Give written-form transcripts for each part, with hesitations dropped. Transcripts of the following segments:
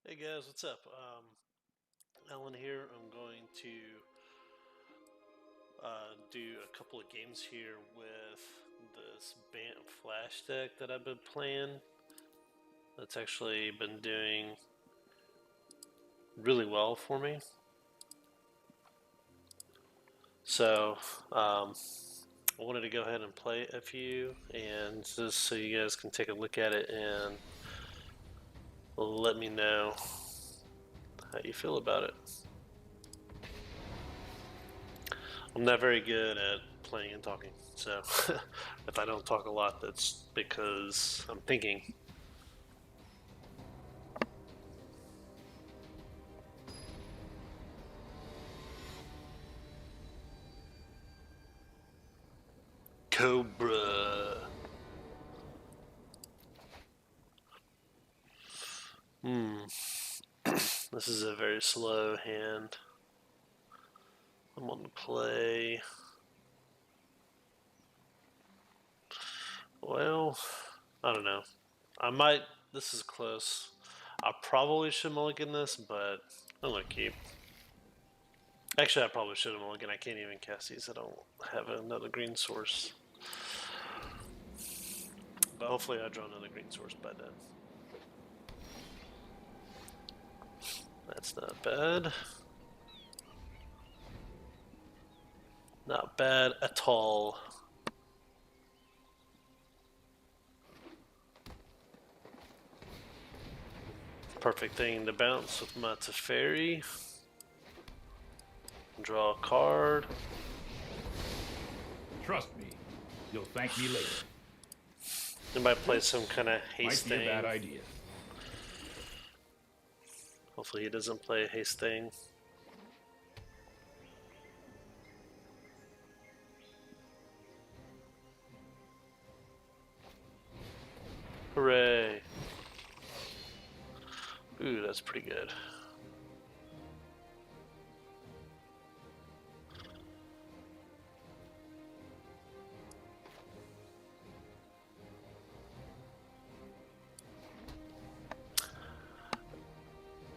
Hey guys, what's up? Alan here. I'm going to do a couple of games here with this Bant Flash deck that I've been playing. That's actually been doing really well for me. So I wanted to go ahead and play a few, and just so you guys can take a look at it and let me know how you feel about it. I'm not very good at playing and talking, so if I don't talk a lot, that's because I'm thinking. Cobra. Hmm. This is a very slow hand. I'm going to play. Well, I don't know. I might. This is close. I probably should mulligan this, but I'm going to keep. Actually, I probably should have mulligan. I can't even cast these. I don't have another green source. But hopefully I draw another green source by then. That's not bad. Not bad at all. Perfect thing to bounce with my Teferi. Draw a card. Trust me, you'll thank me later. They might play some kind of haste Might be thing. a bad idea. Hopefully he doesn't play a haste thing. Hooray. Ooh, that's pretty good.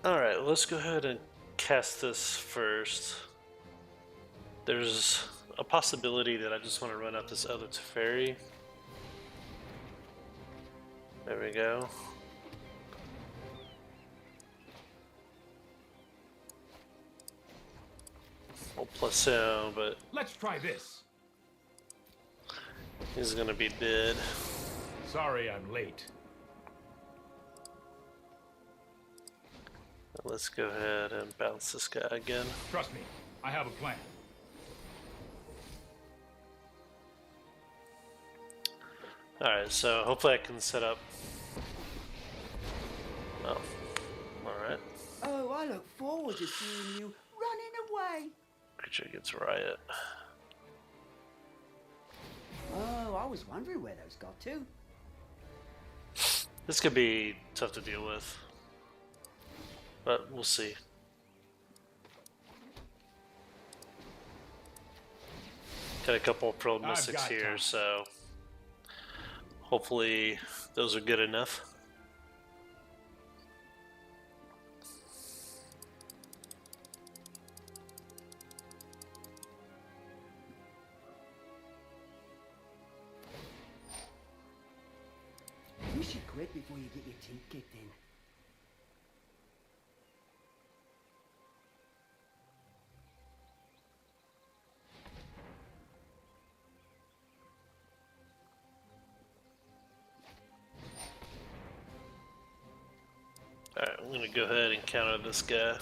Alright, let's go ahead and cast this first. There's a possibility that I just want to run out this other Teferi. There we go. We'll plus him, but Let's try this. he's gonna be dead. Sorry I'm late. Let's go ahead and bounce this guy again. Trust me, I have a plan. Alright, so hopefully I can set up. Oh, alright. Oh, I look forward to seeing you running away. Creature gets riot. Oh, I was wondering where those got to. This could be tough to deal with, but we'll see. Got a couple of Pearl Mystics here, time. so hopefully those are good enough. You should quit before you get your teeth kicked in. Alright, I'm gonna go ahead and counter this guy.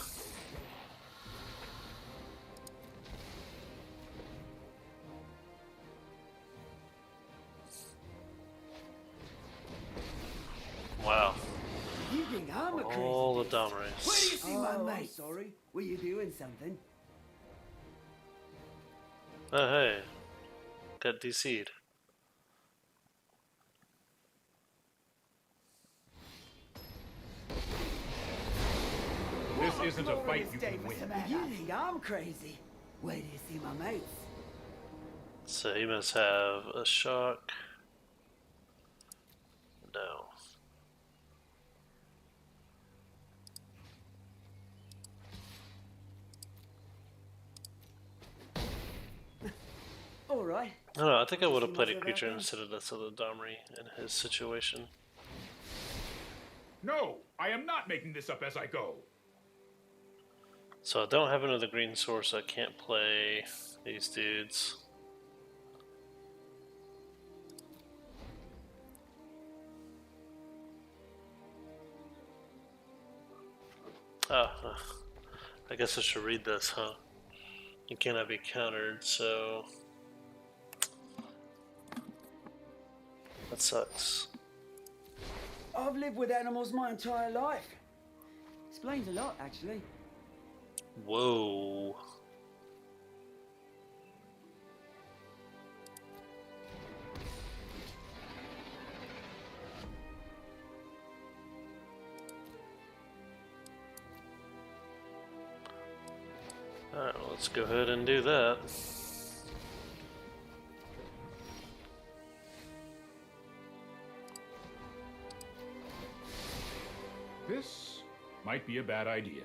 Wow. You think I'm a crazy All the beast? Domres. Where do you see my mate? Sorry, were you doing something? Oh, hey. Got DC'd. This isn't a fight you Day can for win. some You think I'm crazy? Where do you see my mates? So he must have a shock. No. right. I don't know, I think I would have See played a much of creature that instead of this other Domri in his situation. No, I am not making this up as I go. So I don't have another green source, so I can't play these dudes. I guess I should read this, huh? It cannot be countered, so that sucks. I've lived with animals my entire life. Explains a lot, actually. Whoa. Alright, well, let's go ahead and do that. This might be a bad idea.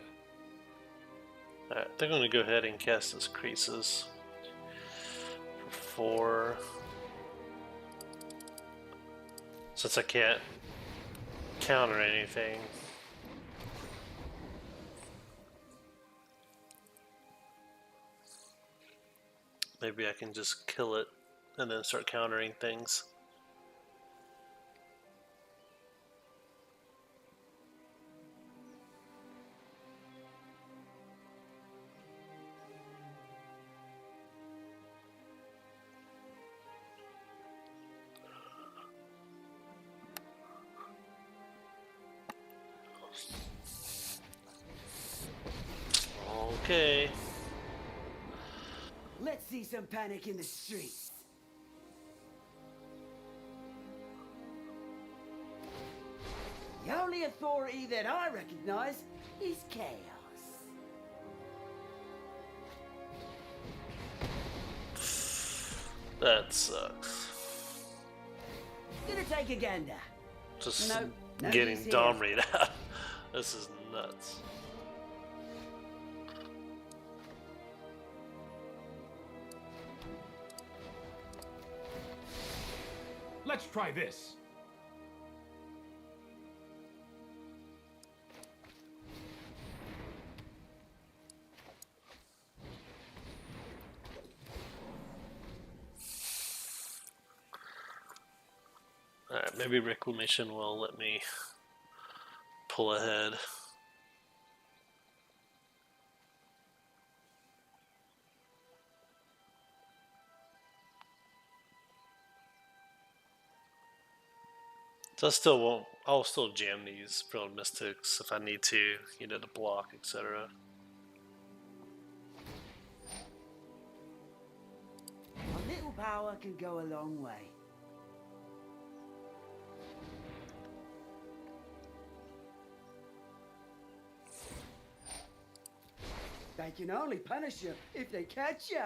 Alright, I think I'm going to go ahead and cast this Creases for 4. Since I can't counter anything. Maybe I can just kill it and then start countering things. Okay. Let's see some panic in the streets. The only authority that I recognize is chaos. That sucks. Gonna take a gander. Just No getting use here. Domried out. This is nuts. Let's try this. Alright, maybe Reclamation will let me pull ahead. So I still won't. I'll still jam these Frilled Mystics if I need to, you know, to block, etc. A little power can go a long way. They can only punish you if they catch you.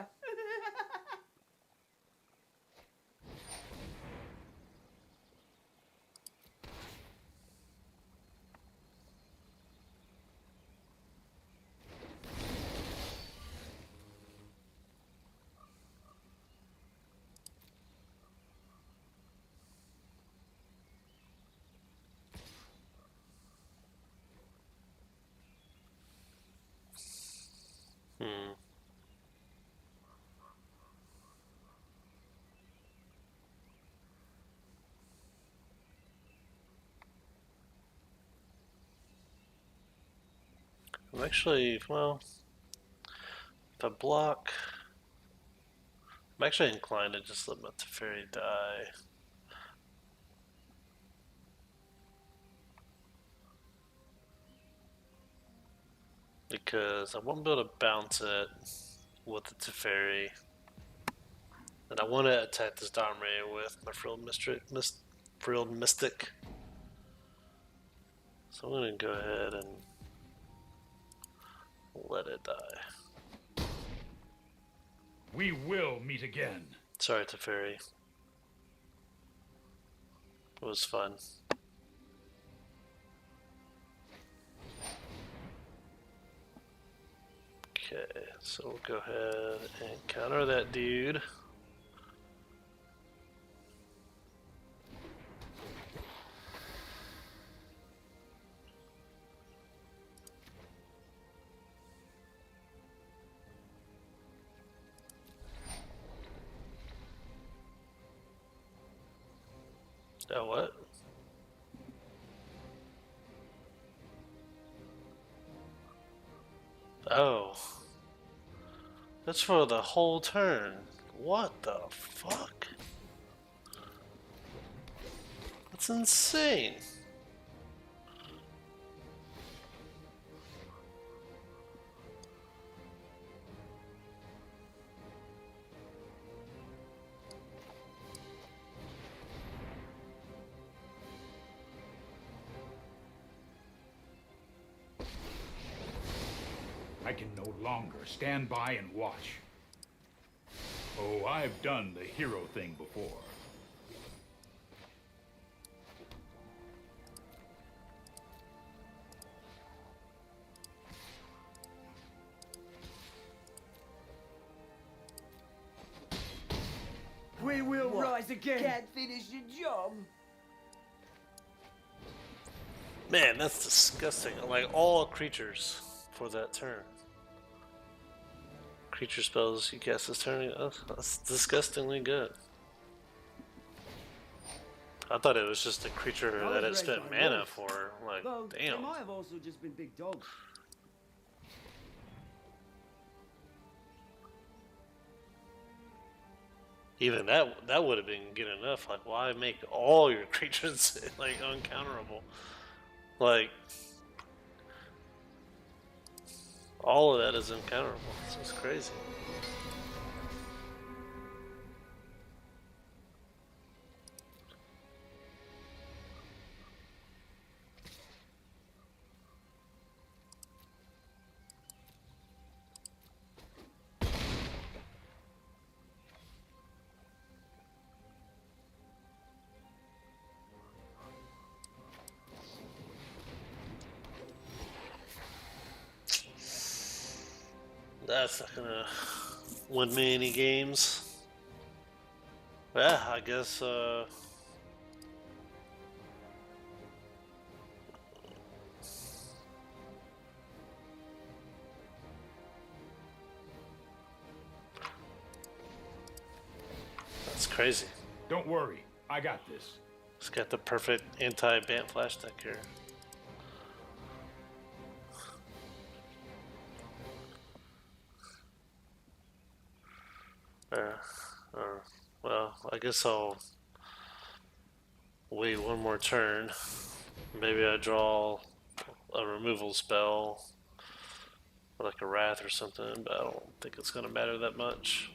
Hmm. I'm actually, well, if I block, I'm actually inclined to just let my Teferi die. Because I won't be able to bounce it with the Teferi. And I want to attack this Domri with my Frilled Mystic. So I'm going to go ahead and let it die. We will meet again. Sorry, Teferi. It was fun. Okay, so we'll go ahead and counter that dude. Oh, what? Oh. That's for the whole turn. What the fuck? That's insane. I can no longer stand by and watch. Oh, I've done the hero thing before. We will rise again. Can't finish your job. Man, that's disgusting. Like all creatures for that turn. Creature spells you cast this turn. That's disgustingly good. I thought it was just a creature that it spent mana for. Like, Though, damn. they might have also just been big dogs. Even that would have been good enough. Like, why make all your creatures like uncounterable? Like, all of that is uncounterable. It's just crazy. That's not gonna win me any games. Yeah, I guess that's crazy. Don't worry, I got this. It's got the perfect anti-Bant Flash deck here. Well, I guess I'll wait one more turn. Maybe I draw a removal spell, like a Wrath or something, but I don't think it's going to matter that much.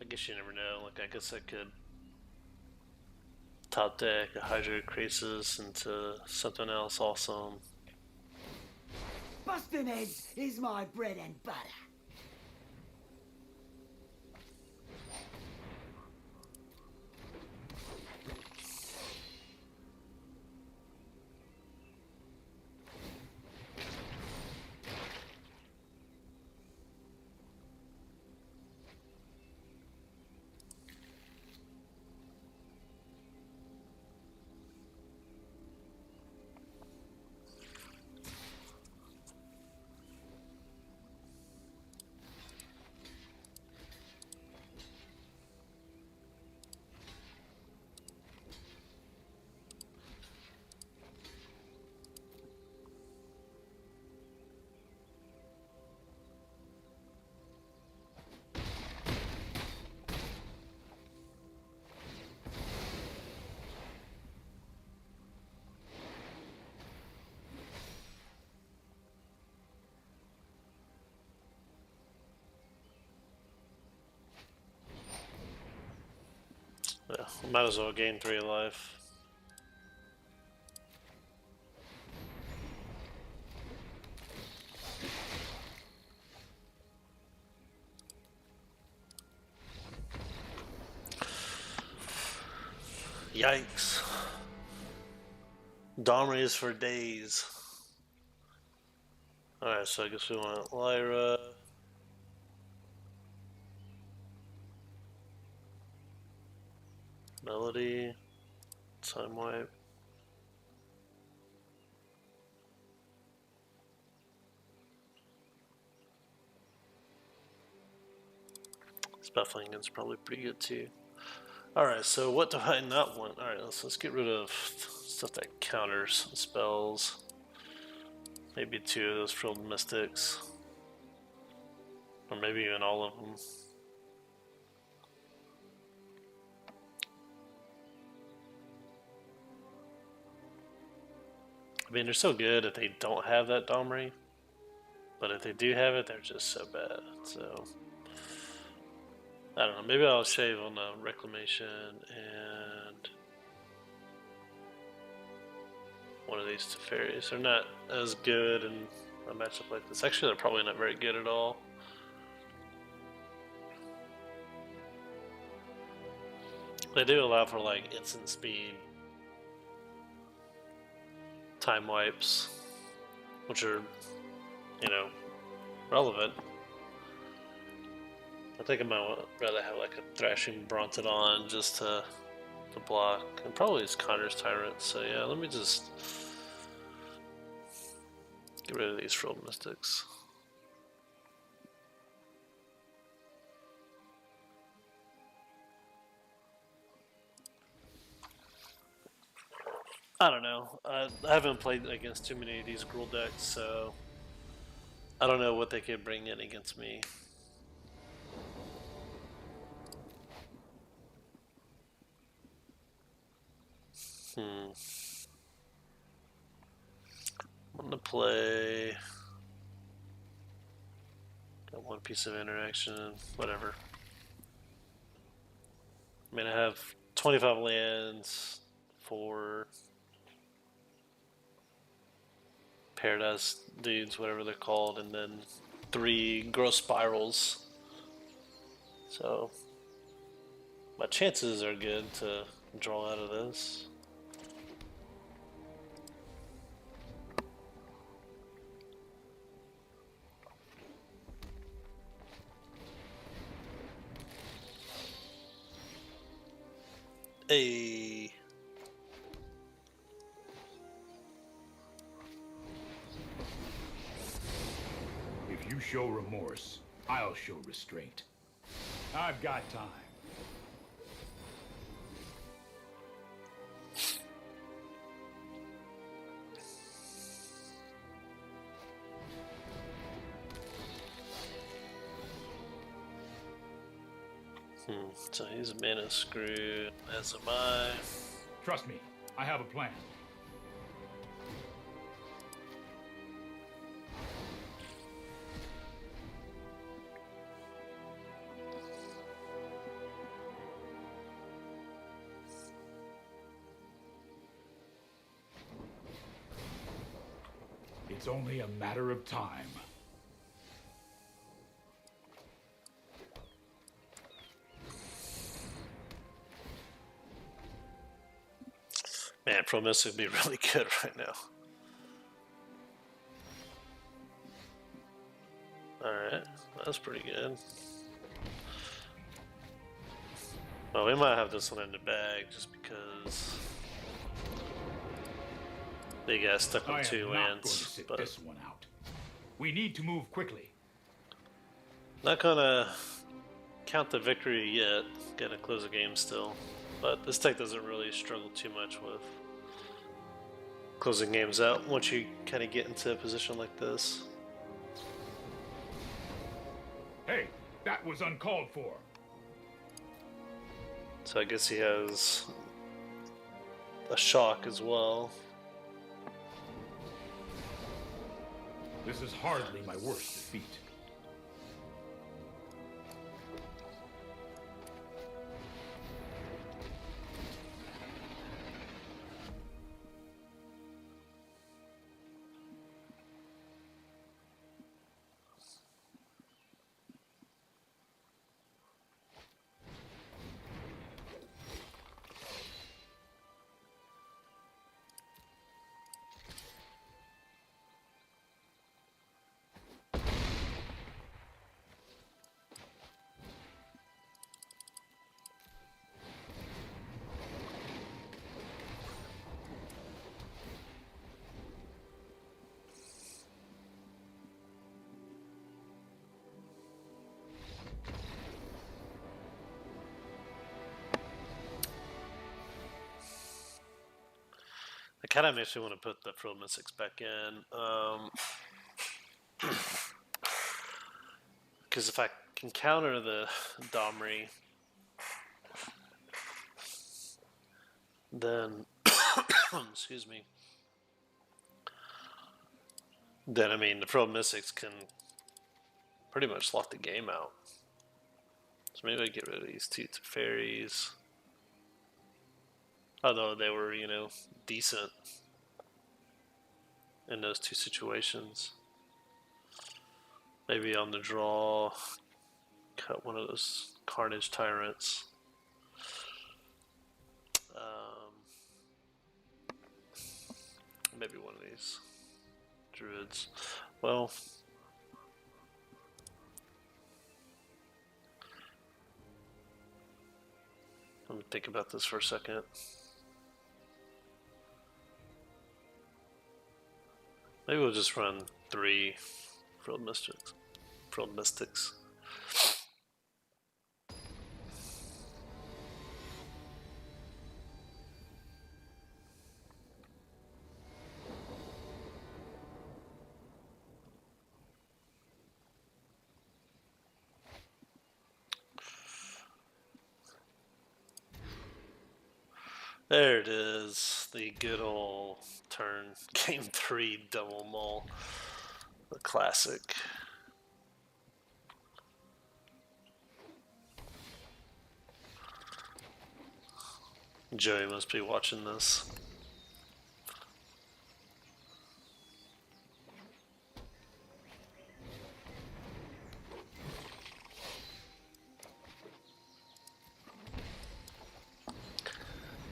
I guess you never know. Like, I guess I could top deck a Hydra Crisis into something else awesome. Busting heads is my bread and butter. Yeah, might as well gain 3 life. Yikes. Domries for days. Alright, so I guess we want Lyra. Melody. Time wipe. Spufflingon's probably pretty good too. Alright, so what do I not want? Alright, let's get rid of stuff that counters spells. Maybe 2 of those Frilled Mystics. Or maybe even all of them. I mean, they're so good if they don't have that Domri. But if they do have it, they're just so bad. So, I don't know. Maybe I'll shave on the Reclamation and one of these Teferis. They're not as good in a matchup like this. Actually, they're probably not very good at all. They do allow for like instant speed, time wipes, which are, you know, relevant. I think I might rather have like a Thrashing Brontodon just to block, and probably his Connor's Tyrant. So yeah, let me just get rid of these Frilled Mystics. I don't know. I haven't played against too many of these Gruul decks, so I don't know what they could bring in against me. I'm gonna play. Got 1 piece of interaction, whatever. I mean, I have 25 lands, 4 Paradise dudes, whatever they're called, and then 3 Growth Spirals. So my chances are good to draw out of this. Hey. If you show remorse, I'll show restraint. I've got time. So he's mana screwed, as am I. Trust me, I have a plan. It's only a matter of time. Man, Promise would be really good right now. Alright, that's pretty good. Well, we might have this one in the bag just because they got stuck on 2 I am not going to lands. sit But this one out. We need to move quickly. not gonna count the victory yet. Gotta close the game still. But this deck doesn't really struggle too much with closing games out once you kind of get into a position like this. Hey, that was uncalled for. So I guess he has a shock as well. This is hardly my worst defeat. kind of makes me want to put the Frilled Mystics back in. Because if I can counter the Domri, then, excuse me, then I mean the Frilled Mystics can pretty much lock the game out. So maybe I get rid of these two fairies. Although they were, you know, decent in those two situations. Maybe on the draw, cut one of those Carnage Tyrants. Maybe one of these Druids. Well, let me think about this for a second. Maybe we'll just run 3 Frilled Mystics. Frilled Mystics. There it is, the good old turn game 3 double mull, the classic. Joey must be watching this.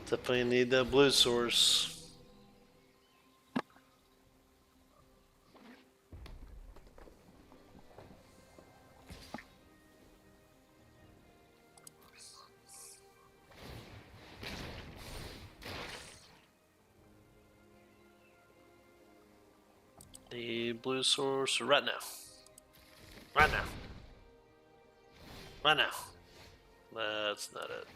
Definitely need that blue source. The blue source right now. Right now. Right now. That's not it.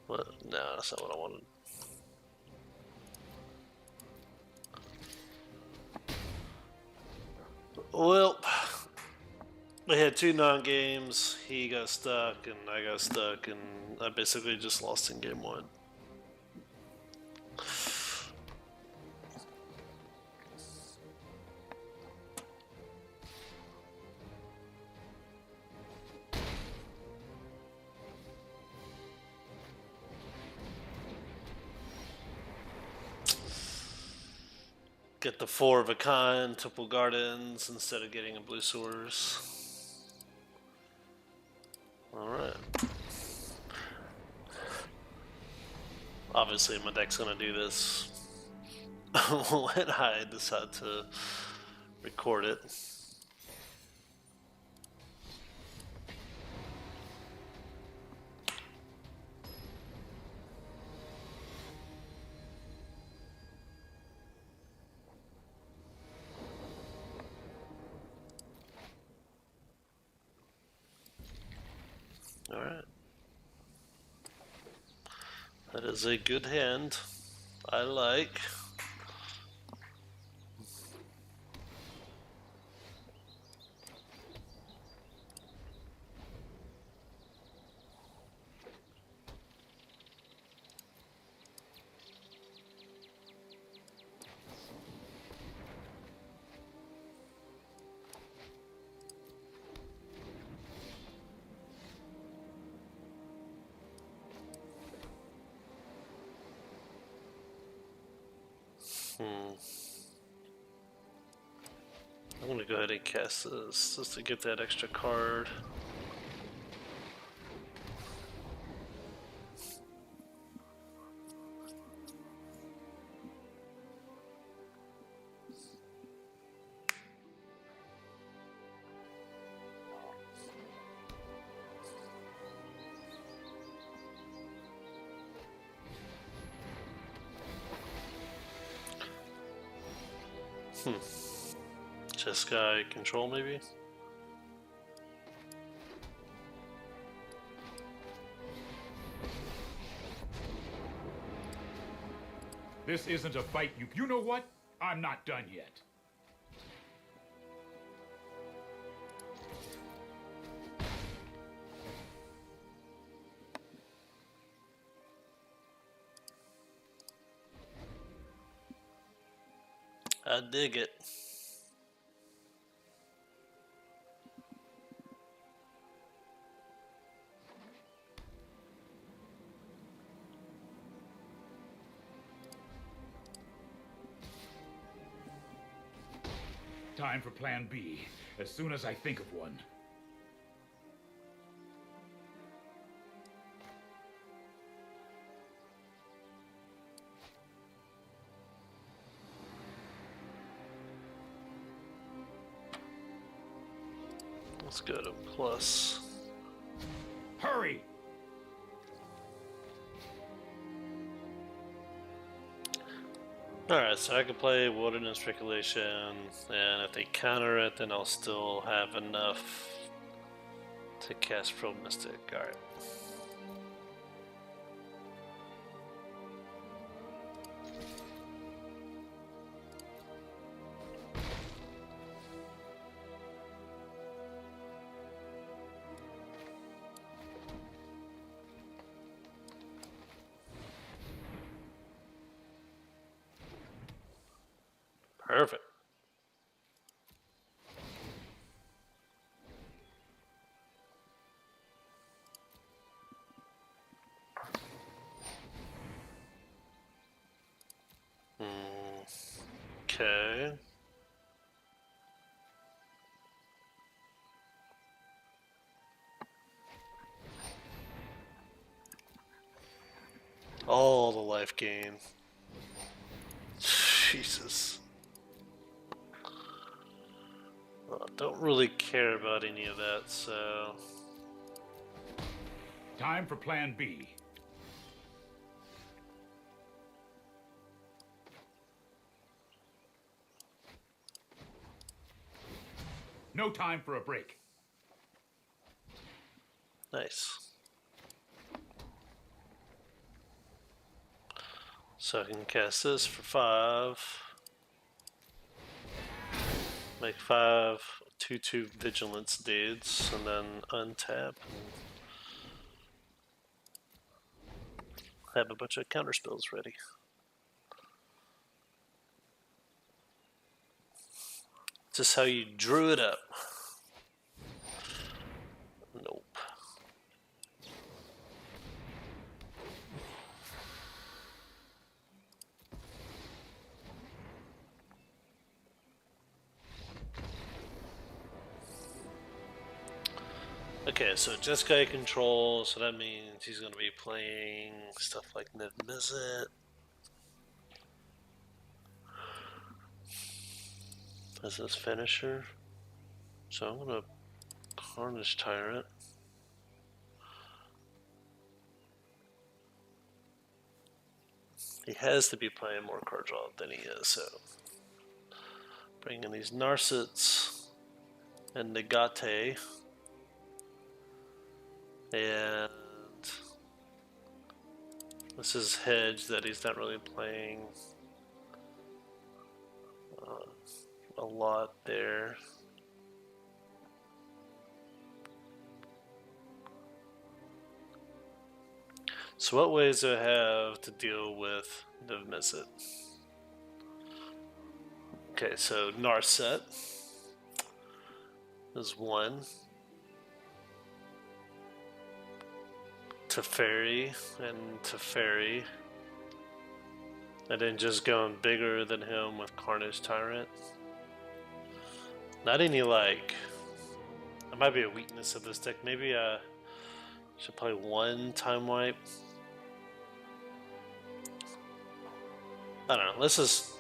What? No, that's not what I wanted. Well, we had 2 non-games. He got stuck, and I got stuck, and I basically just lost in game 1. Get the 4 of a kind, Temple Gardens, instead of getting a blue source. Alright. Obviously my deck's gonna do this when I decide to record it. Alright. That is a good hand. I like. I'm gonna go ahead and cast this just to get that extra card. Jeskai control maybe? This isn't a fight. You know what? I'm not done yet. I dig it. Time for plan B, as soon as I think of one. Let's go to plus. Hurry! Alright, so I can play Wilderness Regulation, and if they counter it, then I'll still have enough to cast Probe Mystic. Alright. Perfect. Okay. All the life gain. Jesus. Well, I don't really care about any of that, so... Time for plan B. No time for a break. Nice. So I can cast this for 5. Make 5 2/2 vigilance dudes, and then untap and have a bunch of counter spells ready. Just how you drew it up. Nope. Okay, so Jeskai control, so that means he's going to be playing stuff like Niv Mizzet. As his finisher. So I'm going to Carnage Tyrant. He has to be playing more card draw than he is, so bring in these Narsets and Negate. And this is hedge that he's not really playing a lot there. So what ways do I have to deal with Niv Mizzet? Okay, so Narset is 1. Teferi and Teferi. And then just going bigger than him with Carnage Tyrant. Not any like... That might be a weakness of this deck. Maybe I should play 1 Time Wipe. I don't know. Let's just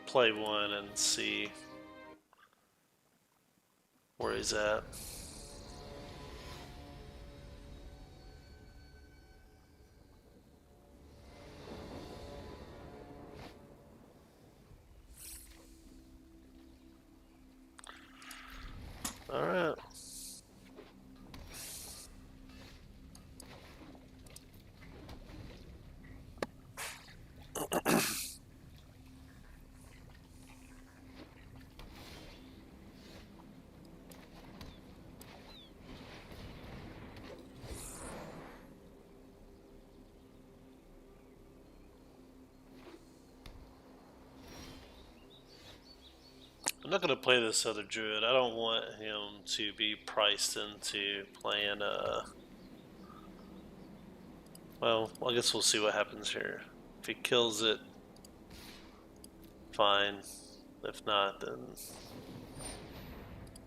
play 1 and see where he's at. All right. not going to play this other druid. I don't want him to be priced into playing, well, I guess we'll see what happens here. If he kills it, fine. If not, then...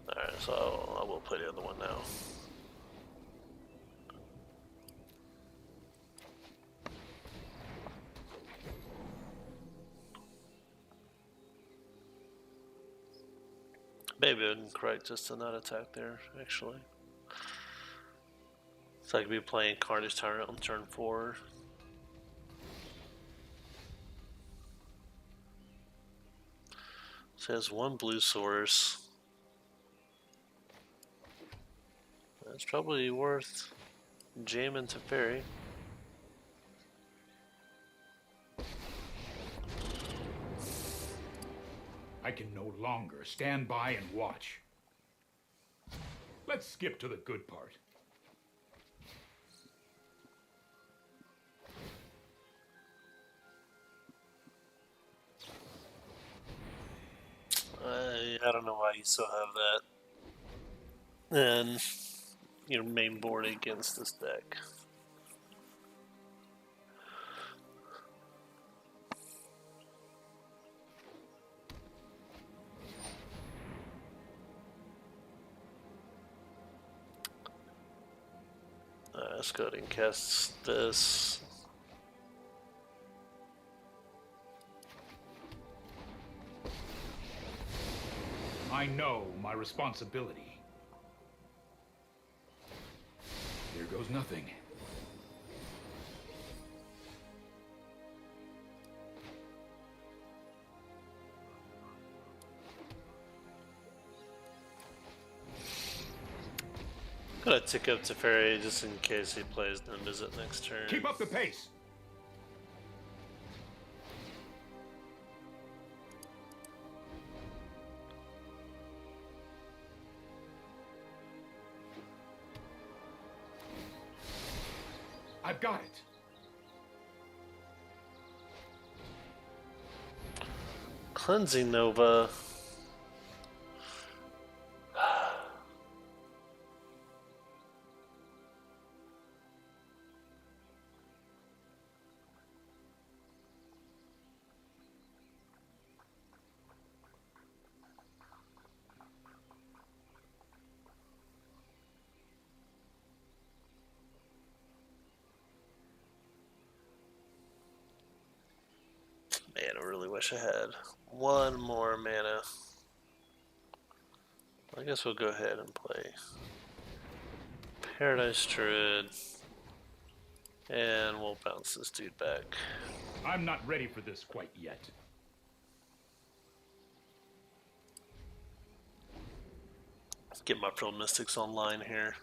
Alright, so I will play the other one now. Maybe I didn't correct just to not attack there, actually. So I could be playing Carnage Tyrant on turn 4. So he has one blue source. That's probably worth jamming to Fairy. I can no longer stand by and watch. Let's skip to the good part. I don't know why you still have that. And your main board against this deck. Let's go ahead and cast this. I know my responsibility. Here goes nothing. I'm gonna tick up to Fairy just in case he plays Nimbisit next turn. Keep up the pace. I've got it. Cleansing Nova. Man, I really wish I had one more mana. I guess we'll go ahead and play Paradise Druid. And we'll bounce this dude back. I'm not ready for this quite yet. Let's get my Pearl Mystics online here.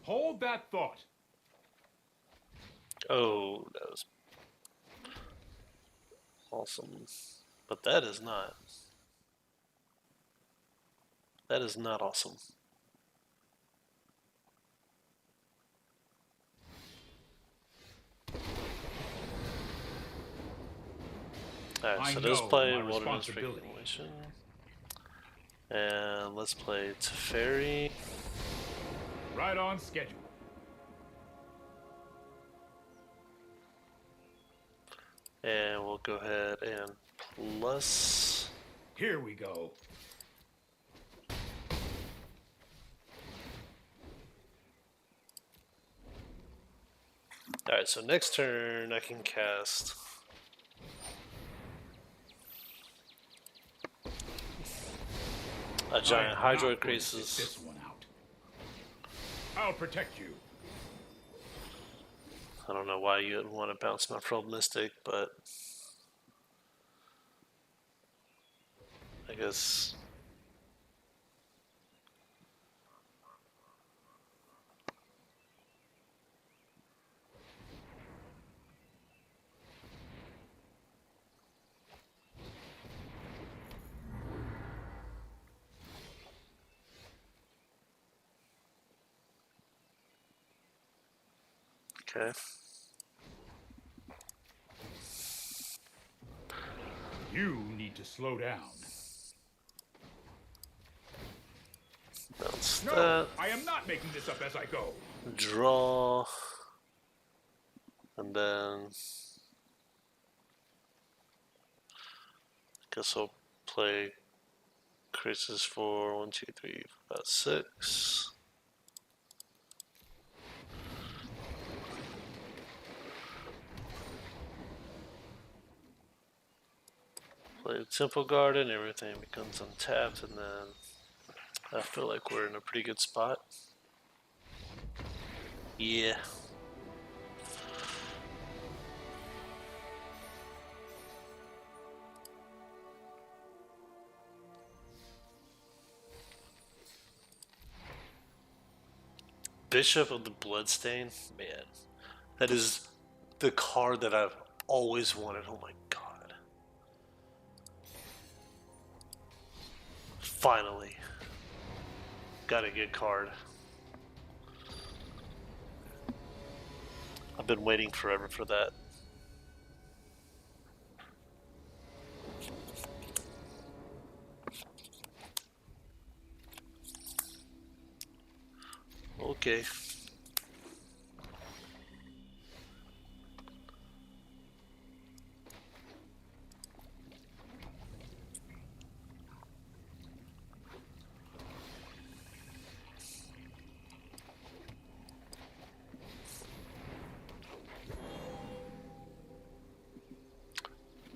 Hold that thought. Oh, that was awesome. But that is not. That is not awesome. Alright, so let's play Wilderness Reclamation. And let's play Teferi. Right on schedule. And we'll go ahead and plus. Here we go. Alright, so next turn I can cast a giant Hydroid Crisis. This one out. I'll protect you. I don't know why you would want to bounce my Frilled Mystic, but I guess. Okay. You need to slow down. Bounce No, that. I am not making this up as I go. Draw. And then. Guess I'll play creases for 1, 2, 3, 4, 5, 6. Play Temple Garden, everything becomes untapped, and then I feel like we're in a pretty good spot. Yeah. Bishop of the Bloodstain, man, that is the card that I've always wanted. Oh my god. Finally. Got a good card. I've been waiting forever for that. Okay.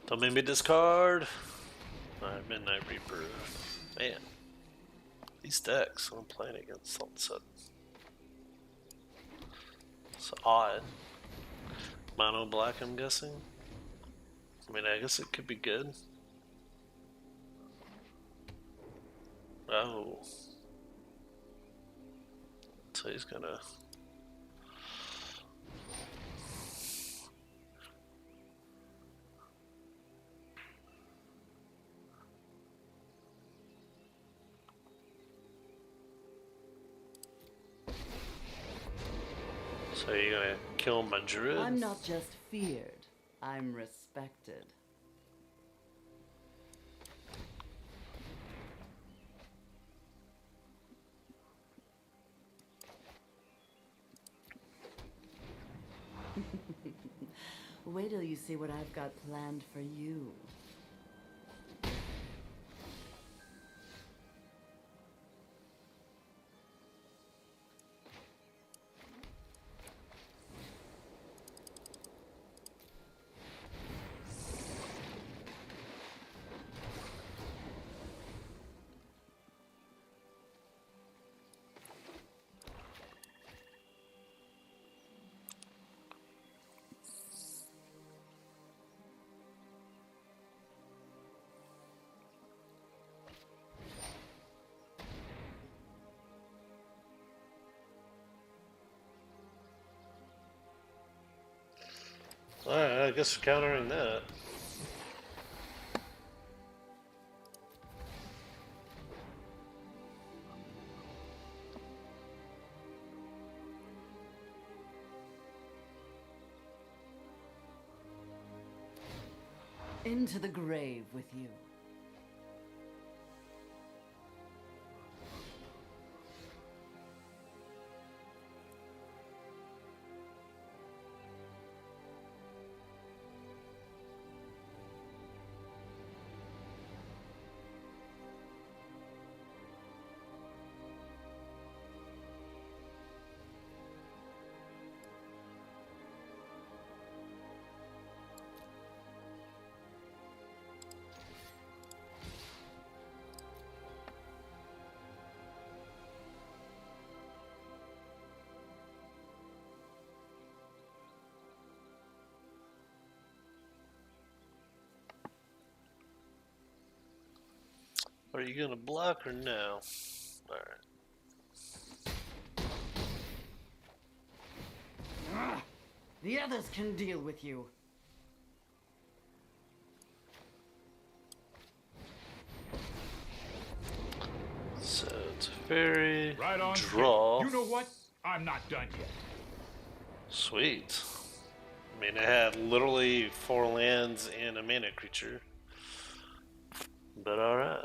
Don't make me discard. Alright, Midnight Reaper. Man. These decks I'm playing against all of a sudden. It's odd. Mono black, I'm guessing. I mean, I guess it could be good. Oh. So he's gonna. So you're gonna kill my druid? I'm not just feared, I'm respected. Wait till you see what I've got planned for you. Alright, I guess countering that. Into the grave with you. Are you gonna block or no? Alright. The others can deal with you. So it's a fairy. Right on. Draw. You know what? I'm not done yet. Sweet. I mean, I had literally 4 lands and a mana creature. But alright.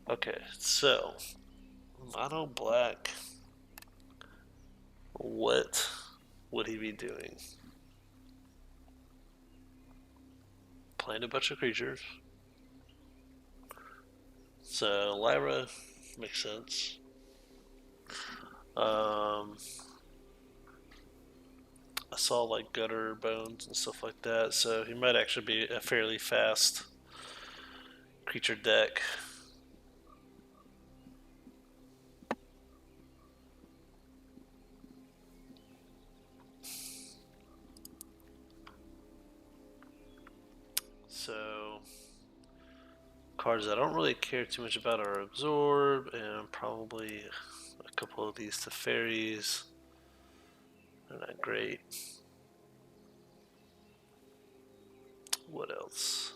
Okay, so mono black. What would he be doing? Playing a bunch of creatures. So Lyra makes sense. I saw like gutter bones and stuff like that, so he might actually be a fairly fast creature deck. So cards I don't really care too much about are Absorb and probably a couple of these Teferis. They're not great. What else?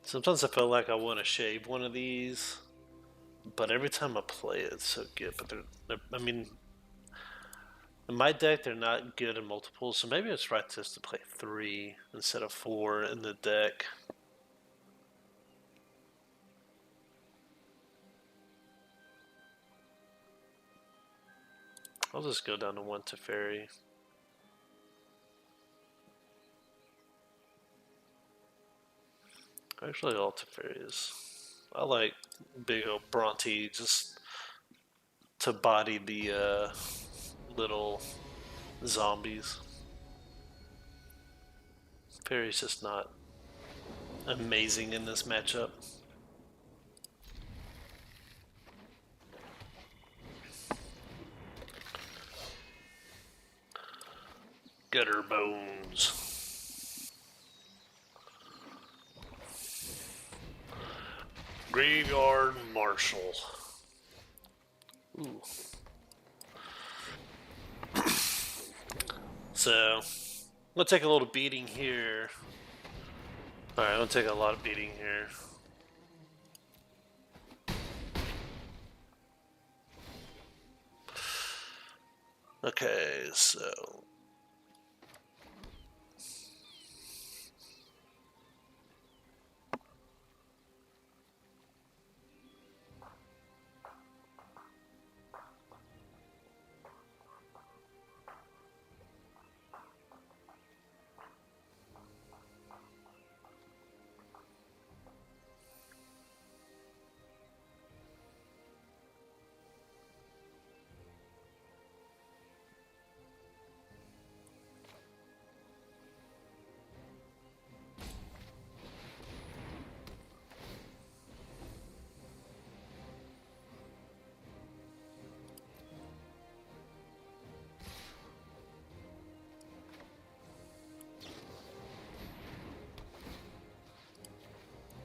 Sometimes I feel like I want to shave one of these, but every time I play it, it's so good. But I mean, in my deck, they're not good in multiples, so maybe it's right just to play 3 instead of 4 in the deck. I'll just go down to 1 Teferi. Actually, all Teferis. I like big old Bronte just to body the little zombies. Fairy's just not amazing in this matchup. Gutter bones. Graveyard Marshal. Ooh. So, I'm gonna take a little beating here. Alright, I'm gonna take a lot of beating here. Okay, so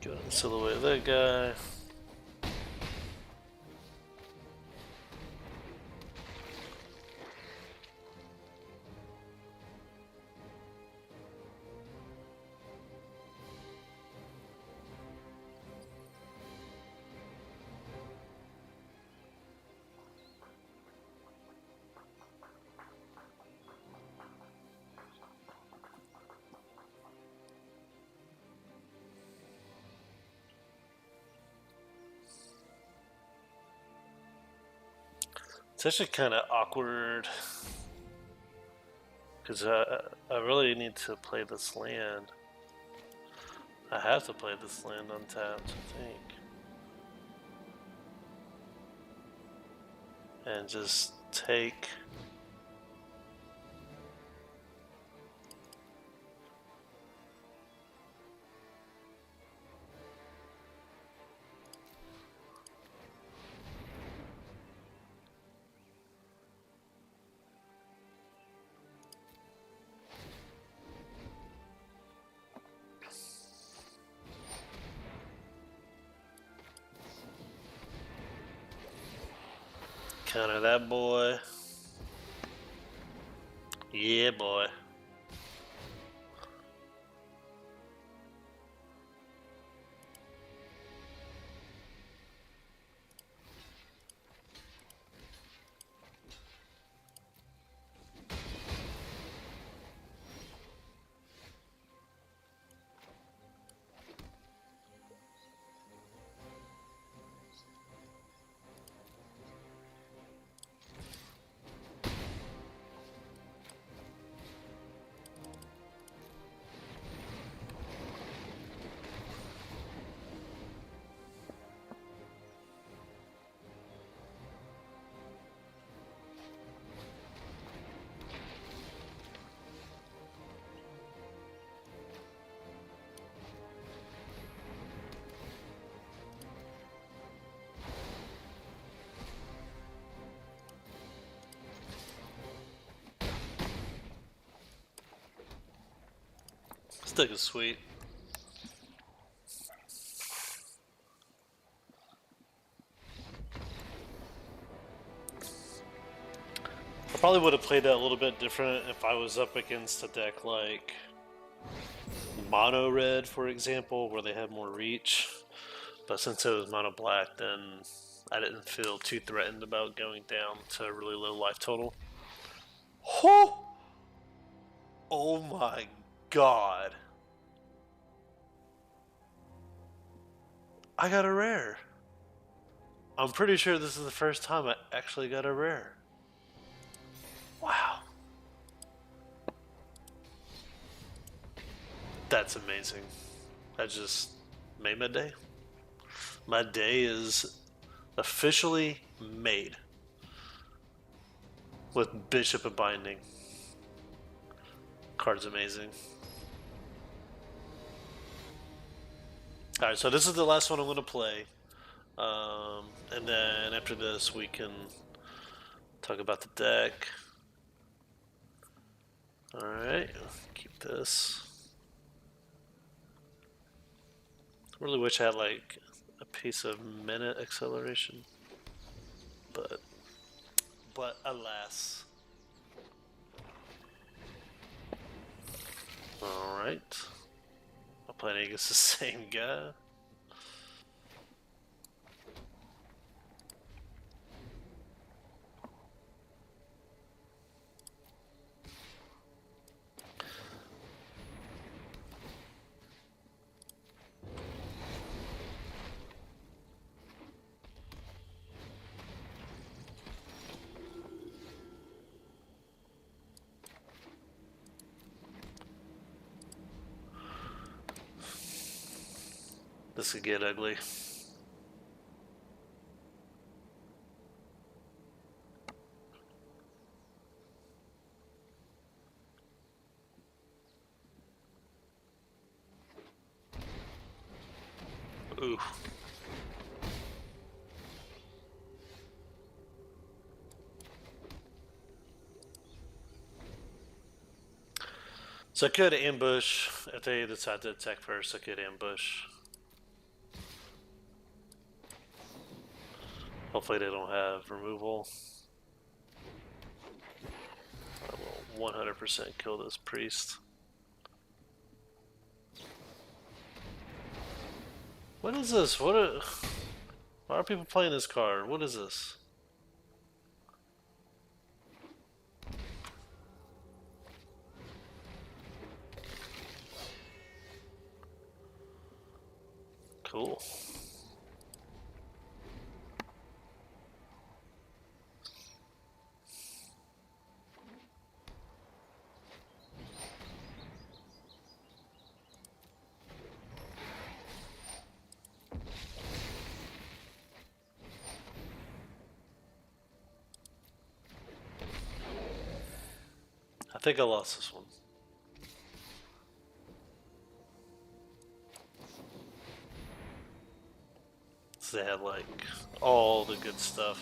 go ahead and silhouette that guy. It's actually kind of awkward because I really need to play this land. I have to play this land untapped, I think. And just take. Counter that boy. Yeah, boy. Stick is sweet. I probably would have played that a little bit different if I was up against a deck like Mono Red, for example, where they had more reach. But since it was Mono Black, then I didn't feel too threatened about going down to a really low life total. Oh my god. I got a rare. I'm pretty sure this is the first time I actually got a rare. Wow. That's amazing. That just made my day. My day is officially made with Bishop of Binding. Card's amazing. Alright, so this is the last one I'm going to play. And then after this, we can talk about the deck. Alright, keep this. I really wish I had like a piece of minute acceleration. But alas. Alright. I'm playing against the same guy. This could get ugly. Ooh. So I could ambush. If they decide to attack first, I could ambush. Hopefully they don't have removal. I will 100% kill this priest. What is this? Why are people playing this card? What is this? Cool. I think I lost this one. So they had like all the good stuff.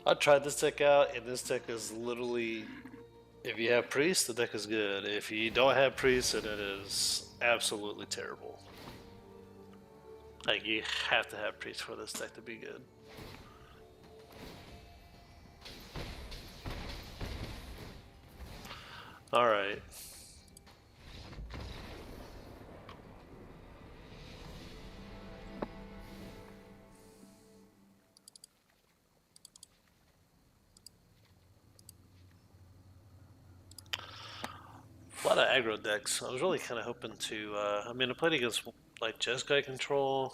I tried this deck out, and this deck is literally, if you have Priest, the deck is good. If you don't have Priest, then it is absolutely terrible. Like, you have to have Priest for this deck to be good. Alright. A lot of aggro decks. I was really kind of hoping to. I mean, I played against like Jeskai control,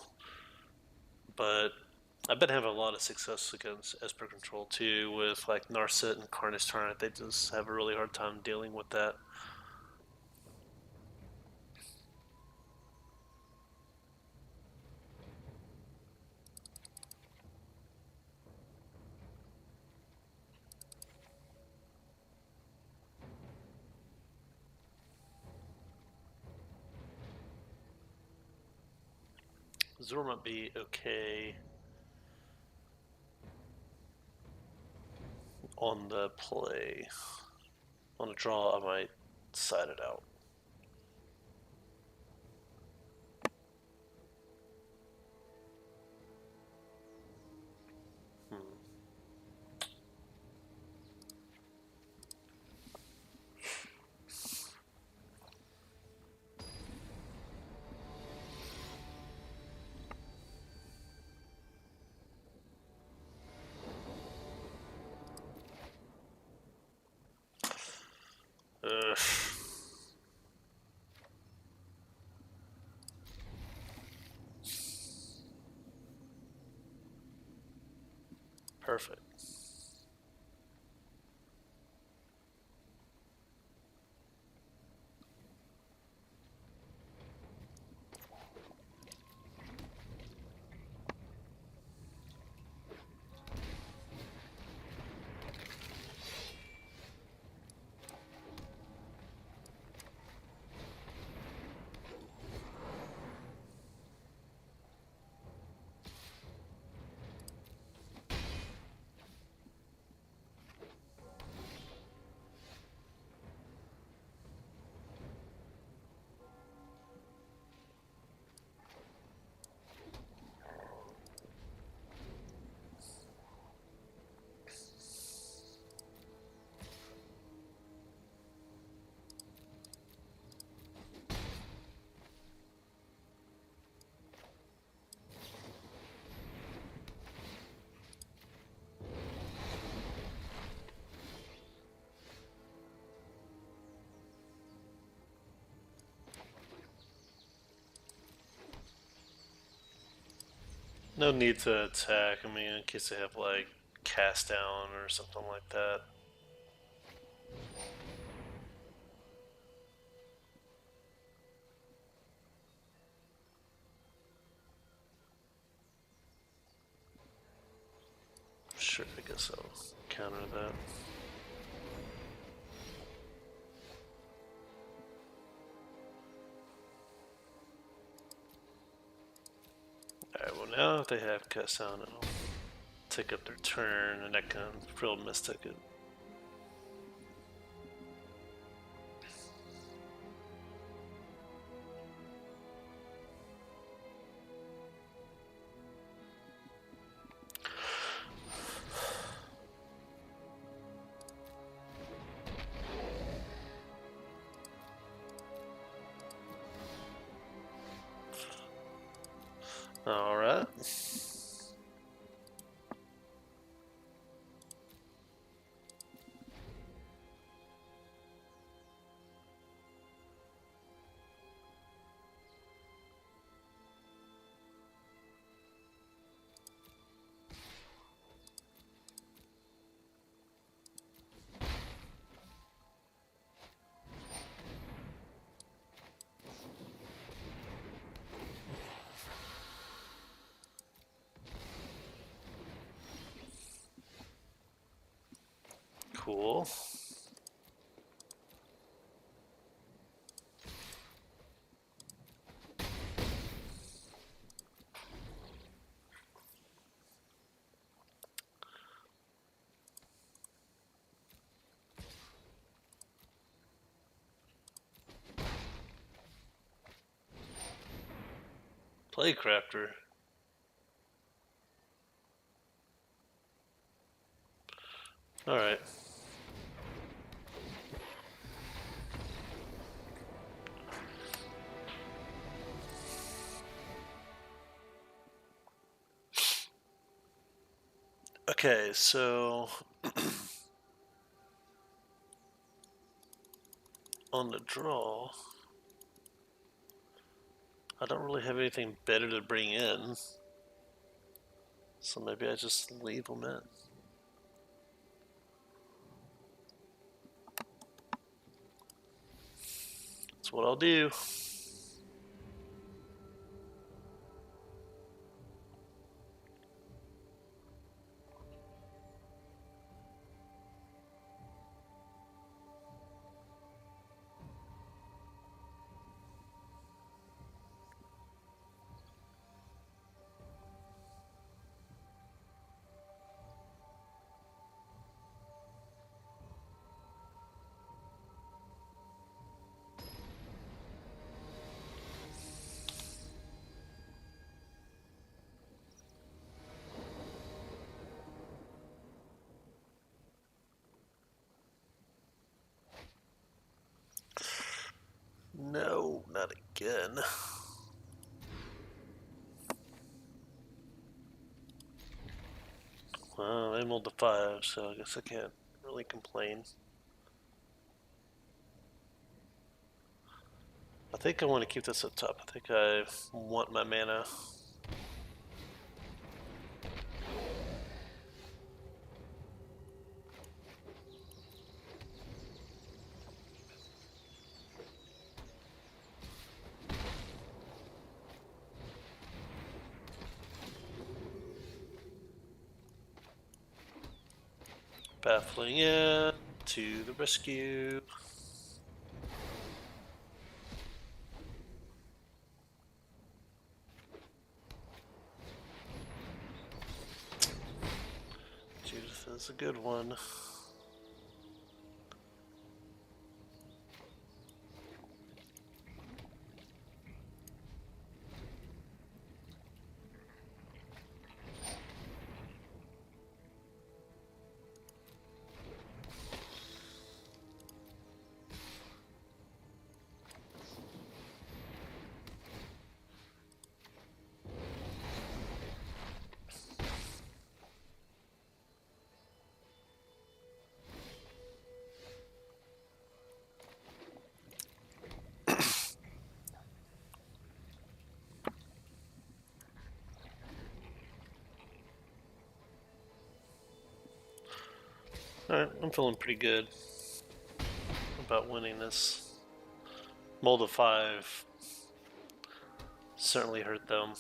but I've been having a lot of success against Esper control too, with like Narset and Carnage Tyrant. They just have a really hard time dealing with that. Zor might be okay on the play. On a draw, I might side it out. Ugh. Perfect. No need to attack. I mean, in case they have like cast down or something like that. Sure, I guess I'll counter that. Alright, well now if they have cast down, it'll take up their turn, and that can real mystic it. Alright. Cool. Playcrafter. Alright. Okay, so on the draw, I don't really have anything better to bring in, so maybe I just leave them in. That's what I'll do. No, not again. Well, I rolled the 5, so I guess I can't really complain. I think I want to keep this up top. I think I want my mana. Baffling in to the rescue. Judith is a good one. Alright, I'm feeling pretty good about winning this. Mold of 5 certainly hurt them.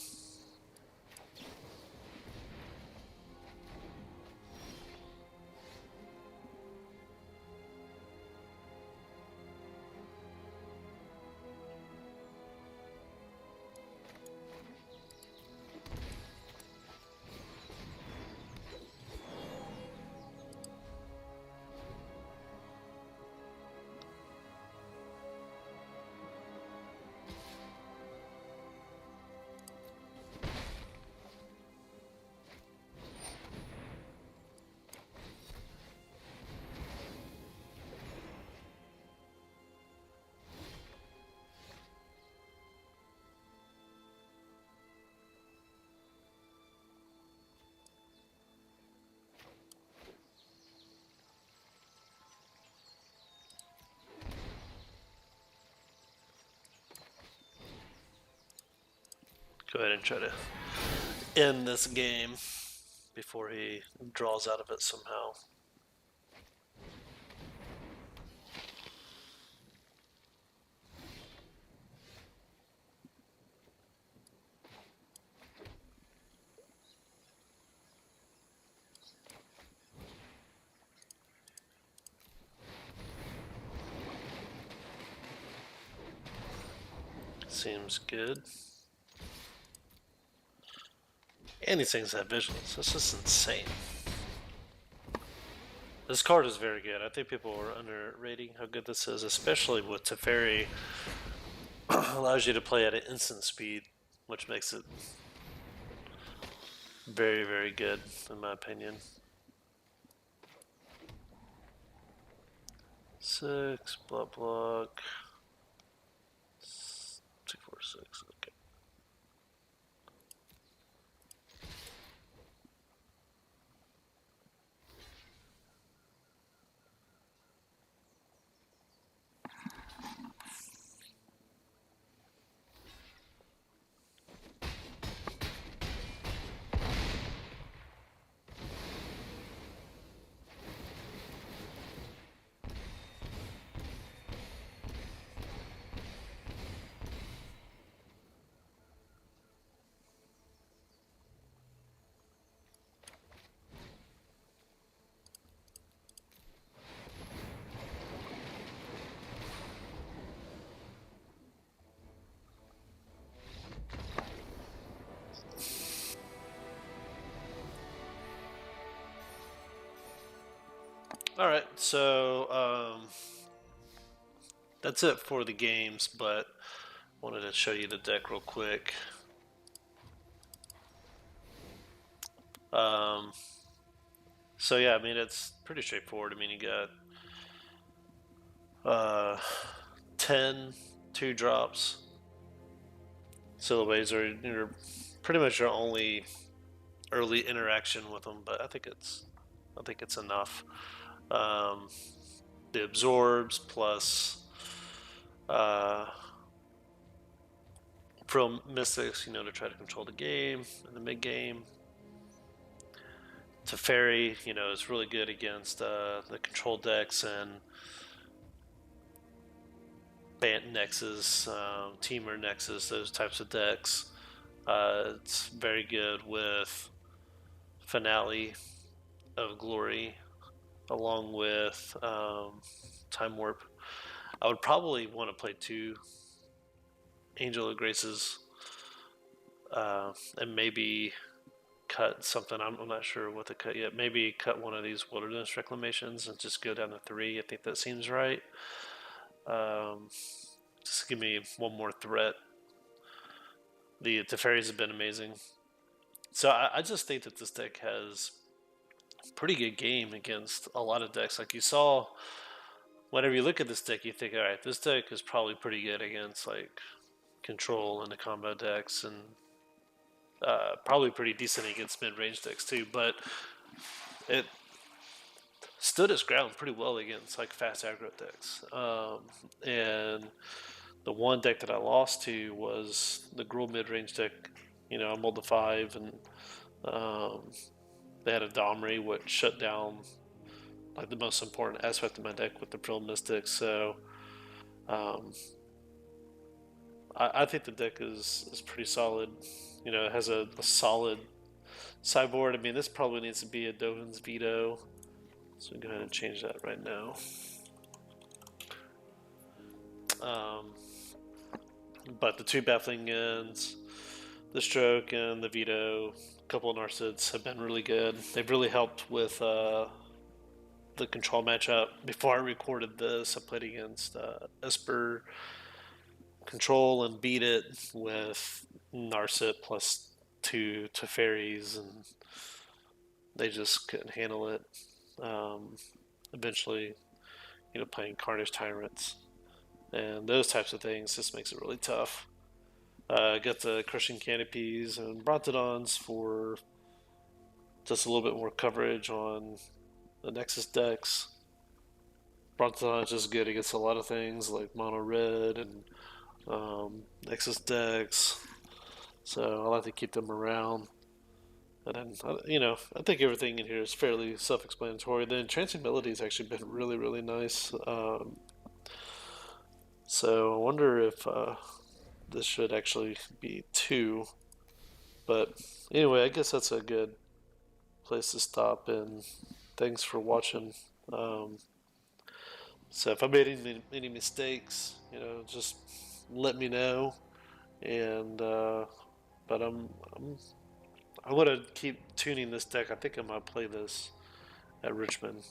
Go ahead and try to end this game before he draws out of it somehow. Seems good. And these things have visuals. This is insane. This card is very good. I think people are underrating how good this is, especially with Teferi. Allows you to play at an instant speed. which makes it very, very good in my opinion. 6 block. 2, 4, 6. Okay. All right, so that's it for the games, but wanted to show you the deck real quick. So yeah, I mean it's pretty straightforward. I mean you got 10 2-drops. Syllabates are pretty much your only early interaction with them, but I think it's enough. The absorbs plus Frill Mystics, to try to control the game in the mid game. Teferi, is really good against the control decks and Bant Nexus, Teamer Nexus, those types of decks. It's very good with Finale of Glory, along with Time Warp. I would probably want to play 2 Angel of Graces and maybe cut something. I'm not sure what to cut yet. Maybe cut one of these Wilderness Reclamations and just go down to 3. I think that seems right. Just give me one more threat. The Teferis have been amazing. So I just think that this deck has a pretty good game against a lot of decks. Like you saw, whenever you look at this deck, you think, all right, this deck is probably pretty good against like control and the combo decks, and probably pretty decent against mid-range decks too. But it stood its ground pretty well against like fast aggro decks. And the one deck that I lost to was the Gruul mid-range deck. I mulled the 5, and they had a Domri, which shut down like the most important aspect of my deck with the Frill Mystics. So I think the deck is pretty solid. It has a solid sideboard. I mean, this probably needs to be a Dovin's Veto. So we go ahead and change that right now. But the 2 Baffling Ends, the Stroke, and the Veto, a couple of Narcids have been really good. They've really helped with the control matchup. Before I recorded this, I played against Esper Control and beat it with Narcid plus 2 Teferis, and they just couldn't handle it. Eventually, playing Carnage Tyrants and those types of things just makes it really tough. Got the Crushing Canopies and Brontodons for just a little bit more coverage on the Nexus decks. Brontodon's just good against a lot of things like Mono Red and Nexus decks, so I like to keep them around. And then, I think everything in here is fairly self-explanatory. The Entrancing Melody has actually been really, really nice. So I wonder if this should actually be 2. But anyway, I guess that's a good place to stop, and thanks for watching. So if I made any mistakes, just let me know. And but I'm gonna keep tuning this deck. I think I'm gonna play this at Richmond.